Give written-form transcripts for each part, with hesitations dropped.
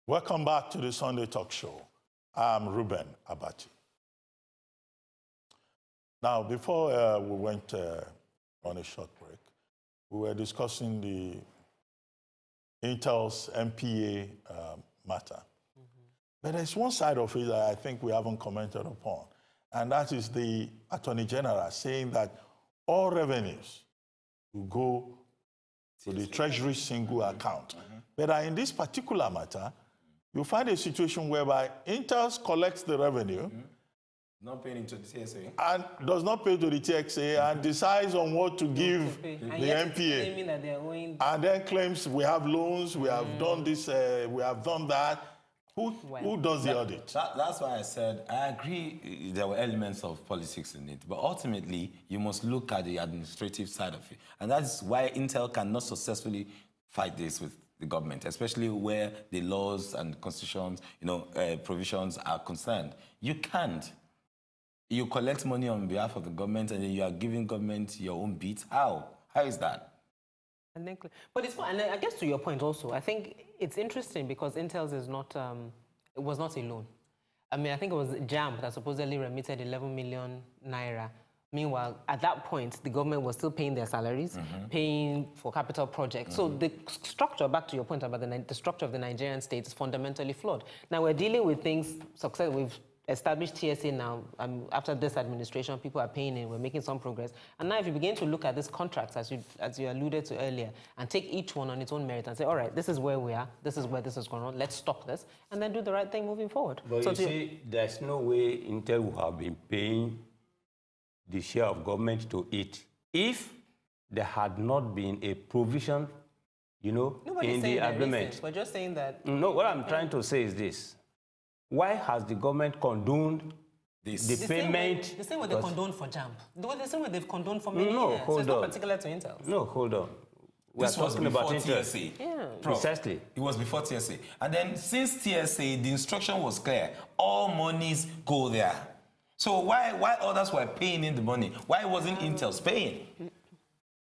Welcome back to the Sunday Talk Show. I'm Ruben Abati. Now, before we went on a short break, we were discussing the Intel's MPA matter. But there's one side of it that I think we haven't commented upon, and that is the Attorney General saying that all revenues will go to the Treasury single account. But in this particular matter, you find a situation whereby Intel collects the revenue, not paying into the TSA, and does not pay to the TSA, and decides on what to give the MPA, and then claims we have loans, we have done this, we have done that. Who does the audit? That's why I said I agree there were elements of politics in it, but ultimately you must look at the administrative side of it, and that's why Intel cannot successfully fight this with the government, especially where the laws and constitutions, provisions are concerned. You can't. You collect money on behalf of the government, and then you are giving government your own beat. How? How is that? But it's fine. And I guess to your point also, I think it's interesting because Intel's is not, it was not a loan. I mean, I think it was JAMB that supposedly remitted 11 million naira. Meanwhile, at that point, the government was still paying their salaries, paying for capital projects. So the structure, back to your point about the structure of the Nigerian state is fundamentally flawed. Now we're dealing with things, we've established TSA now. After this administration, people are paying in, we're making some progress. And now if you begin to look at these contracts, as you alluded to earlier, and take each one on its own merit and say, all right, this is where we are, this is where this is going on, let's stop this, and then do the right thing moving forward. But so you see, there's no way Intel would have been paying the share of government to it if there had not been a provision, in the agreement. We're just saying that. No, what I'm trying to say is this. Why has the government condoned the payment? The same way they condoned for JAMB. The same way they've condoned for many years. Hold on. It's not particular to Intel. No, hold on. This was before TSA. Yeah. Precisely. It was before TSA. And then since TSA, the instruction was clear. All monies go there. So why others were paying in the money? Why wasn't Intel paying?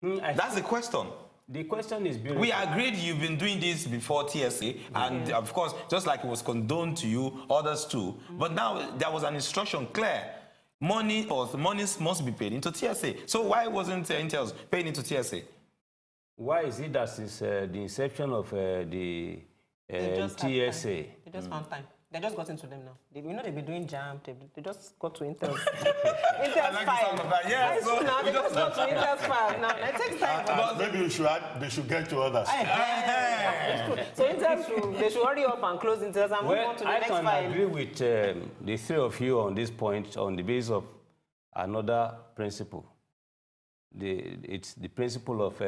That's the question. The question is beautiful. We agreed you've been doing this before TSA, and of course, just like it was condoned to you, others too. But now there was an instruction clear. Monies must be paid into TSA. So why wasn't Intel paying into TSA? Why is it that since the inception of the TSA? They just found time. They just got into them now. They've been doing JAMB. They just got to Intel's. Intel's file. Yeah, so now they just got to Intel's file. Now it takes time. Maybe they should get to others. So Intel they should hurry up and close Intel's and move on to the next file. I can agree with the three of you on this point on the basis of another principle. It's the principle of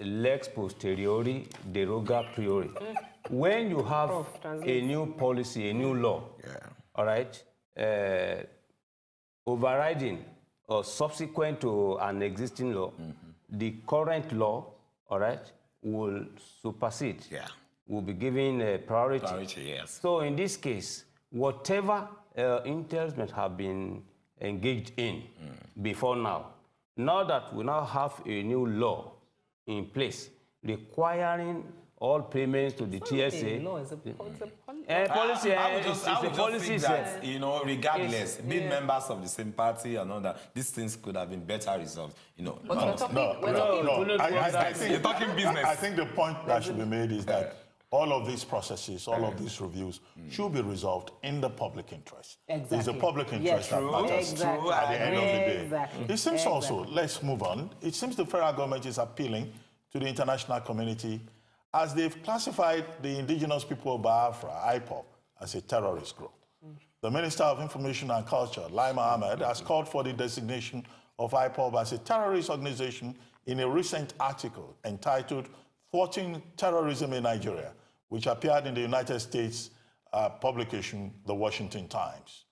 lex posteriori, deroga priori. When you have a new policy, a new law, all right, overriding or subsequent to an existing law, the current law, all right, will supersede. Will be given priority. Yes. So in this case, whatever Intel might have been engaged in before now that we now have a new law in place requiring all payments to the TSA. Law is a policy. Policy that, regardless, being members of the same party and all that, these things could have been better resolved. No. You're talking business. I think the point that should be made is that all of these processes, all of these reviews should be resolved in the public interest. Exactly. It's the public interest that matters at the end of the day. It seems also, let's move on, it seems the federal government is appealing to the international community as they've classified the indigenous people of Biafra, IPOB, as a terrorist group. The Minister of Information and Culture, Lai Mohammed, has called for the designation of IPOB as a terrorist organization in a recent article entitled Thwarting Terrorism in Nigeria, which appeared in the United States publication, The Washington Times.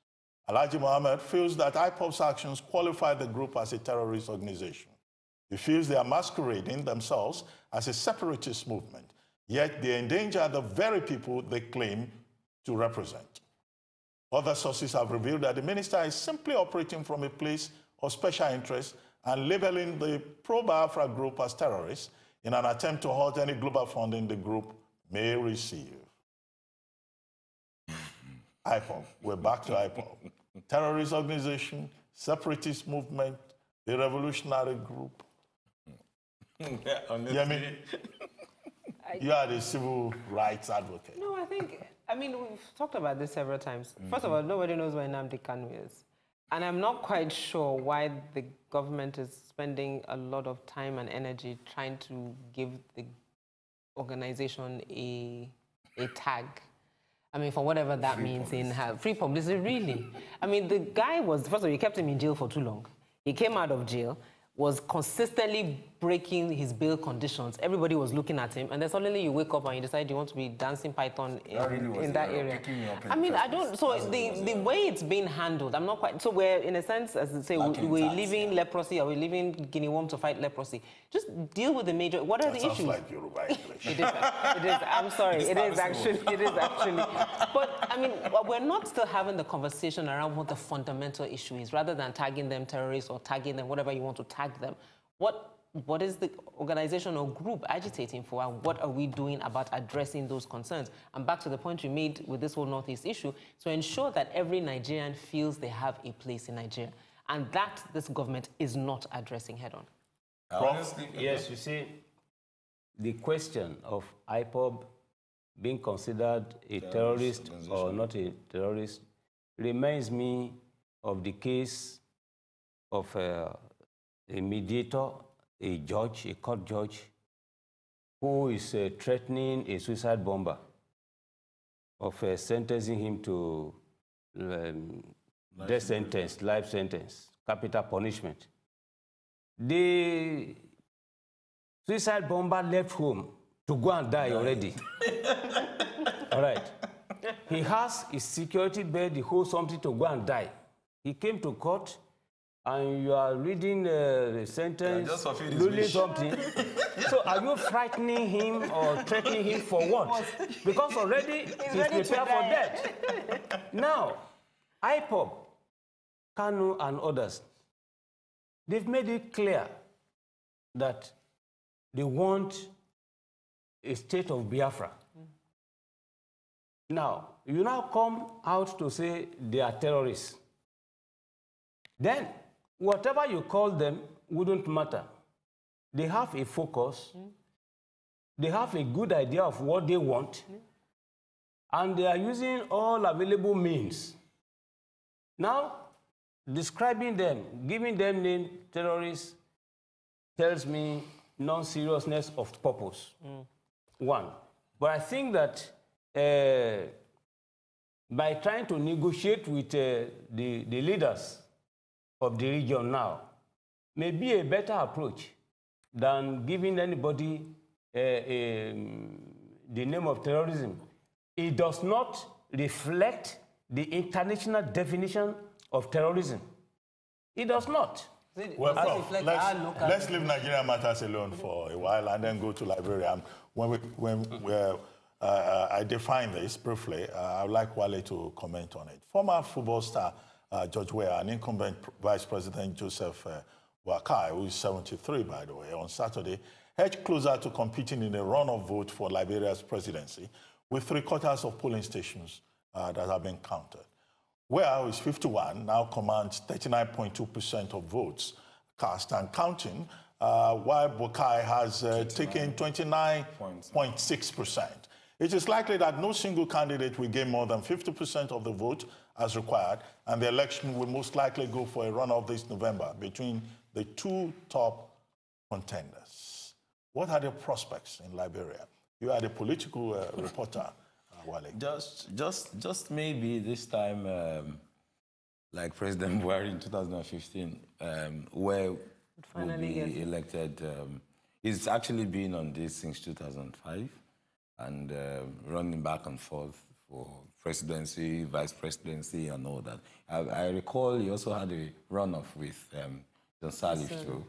Alhaji Mohammed feels that IPOB's actions qualify the group as a terrorist organization. He feels they are masquerading themselves as a separatist movement, yet they endanger the very people they claim to represent. Other sources have revealed that the minister is simply operating from a place of special interest and labeling the pro-Biafra group as terrorists in an attempt to halt any global funding the group may receive. IPOB. We're back to IPOB. Terrorist organization, separatist movement, a revolutionary group. Honestly. You are the civil rights advocate. No, I mean, we've talked about this several times. First of all, nobody knows where Nnamdi Kanu is. And I'm not quite sure why the government is spending a lot of time and energy trying to give the organization a tag. I mean, for whatever that means in free publicity, really. I mean, the guy was, first of all, you kept him in jail for too long. He came out of jail, was consistently breaking his bail conditions. Everybody was looking at him, and then suddenly you wake up and you decide you want to be dancing Python in that area. I mean, I don't, so the way it's being handled, I'm not quite, so we're, in a sense, as I say, we're leaving leprosy, or we're leaving guinea worm to fight leprosy. Just deal with the major, what are the issues? Sounds like Yoruba English. It is, I'm sorry, it is actually. But, I mean, we're not still having the conversation around what the fundamental issue is, rather than tagging them terrorists or tagging them, whatever you want to tag them. What is the organization or group agitating for, and what are we doing about addressing those concerns? And back to the point you made with this whole Northeast issue, to ensure that every Nigerian feels they have a place in Nigeria, and that this government is not addressing head-on. Honestly, yes, you see, the question of IPOB being considered a terrorist or not a terrorist reminds me of the case of a mediator, a judge, a court judge, who is threatening a suicide bomber of sentencing him to death sentence, life sentence, capital punishment. The suicide bomber left home to go and die already. All right. He has his security bed, he holds something to go and die. He came to court, and you are reading the sentence, ruling something. So are you frightening him or threatening him for what? Because already he's prepared for death. Now, IPOB, Kanu and others, they've made it clear that they want a state of Biafra. Now, you now come out to say they are terrorists. Then, whatever you call them wouldn't matter. They have a focus, they have a good idea of what they want, and they are using all available means. Now, describing them, giving them name terrorists, tells me non-seriousness of purpose. One. But I think that by trying to negotiate with the leaders of the region now may be a better approach than giving anybody the name of terrorism. It does not reflect the international definition of terrorism. It does not. Well, Prof, let's leave Nigerian matters alone for a while and then go to Liberia. When I define this briefly, I would like Wale to comment on it. Former football star George Weah and incumbent Vice President Joseph Boakai, who is 73, by the way, on Saturday, edged closer to competing in a runoff vote for Liberia's presidency, with 3/4 of polling stations that have been counted. Weah, who is 51, now commands 39.2% of votes cast and counting, while Boakai has taken 29.6%. It is likely that no single candidate will gain more than 50% of the vote as required, and the election will most likely go for a runoff this November between the two top contenders. What are the prospects in Liberia? You are the political reporter, Wale. Just maybe this time, like President Buhari in 2015, where will be elected. He's actually been on this since 2005. And running back and forth for presidency, vice presidency, and all that. I recall he also had a runoff with John Salif too,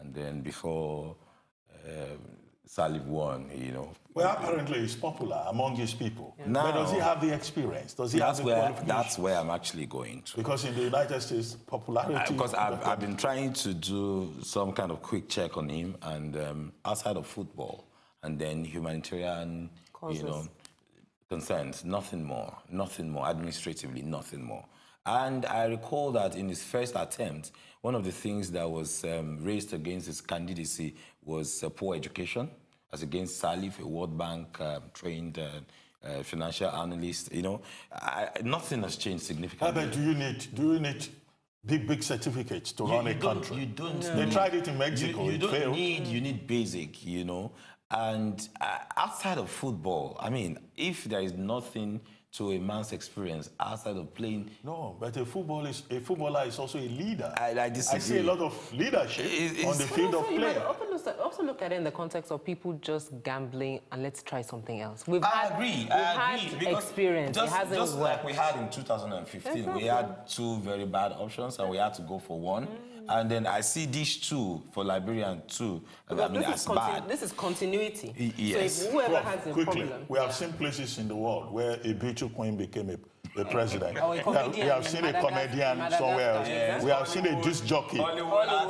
and then before Salif won, you know. Well, apparently he's popular among his people. Yeah. Now, but does he have the experience? Does he have the qualifications? That's where I'm actually going to. Because in the United States, popularity... Because I've been trying to do some kind of quick check on him, and outside of football, and then humanitarian, concerns, nothing more, administratively, nothing more. And I recall that in his first attempt, one of the things that was raised against his candidacy was poor education, as against Salif, a World Bank trained financial analyst. You know, nothing has changed significantly. But do you need big certificates to run a country? You don't. They tried it in Mexico. You it don't failed. you need basic, you know. And outside of football, I mean, if there is nothing to a man's experience outside of playing. No, but a footballer is also a leader. I disagree. I see a lot of leadership on the field of play. Also look at it in the context of people just gambling and let's try something else. I agree. We've had experience. It hasn't just worked. like we had in 2015, we had two very bad options and we had to go for one. And then I see these two for Liberia and two. I mean, that's bad. This is continuity. Yes. So if whoever has a problem. We have seen places in the world where a Bichu Queen became a president. Or a comedian. We have seen a comedian somewhere else. Yes. We have seen a disc jockey.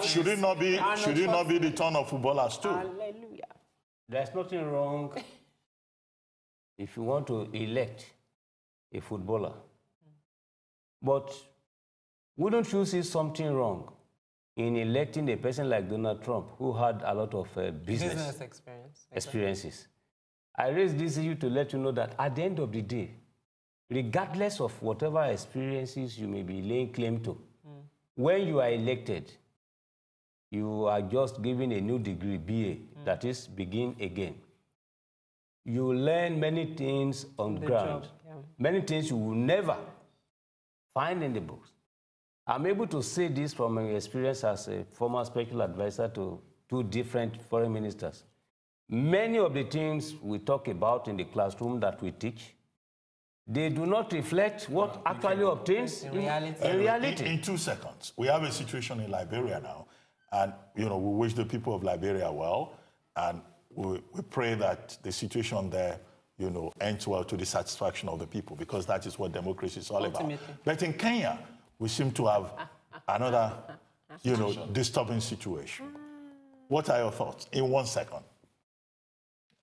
Should it not be the turn of footballers too? Hallelujah. There's nothing wrong if you want to elect a footballer. But wouldn't you see something wrong in electing a person like Donald Trump, who had a lot of business experiences? I raise this issue to let you know that at the end of the day, regardless of whatever experiences you may be laying claim to, when you are elected, you are just given a new degree, BA, that is, begin again. You learn many things on the ground, many things you will never find in the books. I'm able to say this from my experience as a former special advisor to two different foreign ministers. Many of the things we talk about in the classroom that we teach, they do not reflect what actually obtains in reality. In 2 seconds, we have a situation in Liberia now, and we wish the people of Liberia well, and we pray that the situation there ends well to the satisfaction of the people, because that is what democracy is all about. But in Kenya, we seem to have another, disturbing situation. What are your thoughts? In 1 second.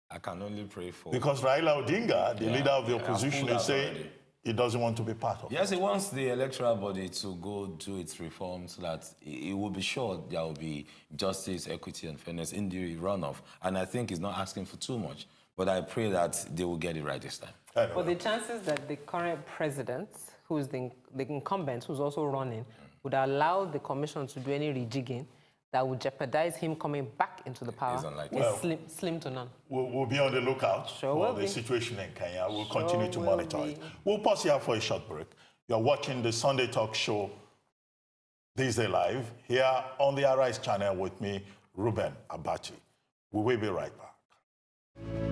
I can only pray for... Because Raila Odinga, the leader of the opposition, is saying he doesn't want to be part of it. Yes, he wants the electoral body to go do its reforms so that it will be sure there will be justice, equity, and fairness in the runoff. And I think he's not asking for too much. But I pray that they will get it right this time. But the chances that the current president, who is the incumbent, who's also running, would allow the commission to do any rejigging that would jeopardize him coming back into the power is slim to none. We'll be on the lookout for the situation in Kenya. We'll continue to monitor it. We'll pause here for a short break. You're watching the Sunday Talk Show, This Day Live, here on the Arise channel with me, Ruben Abachi. We will be right back.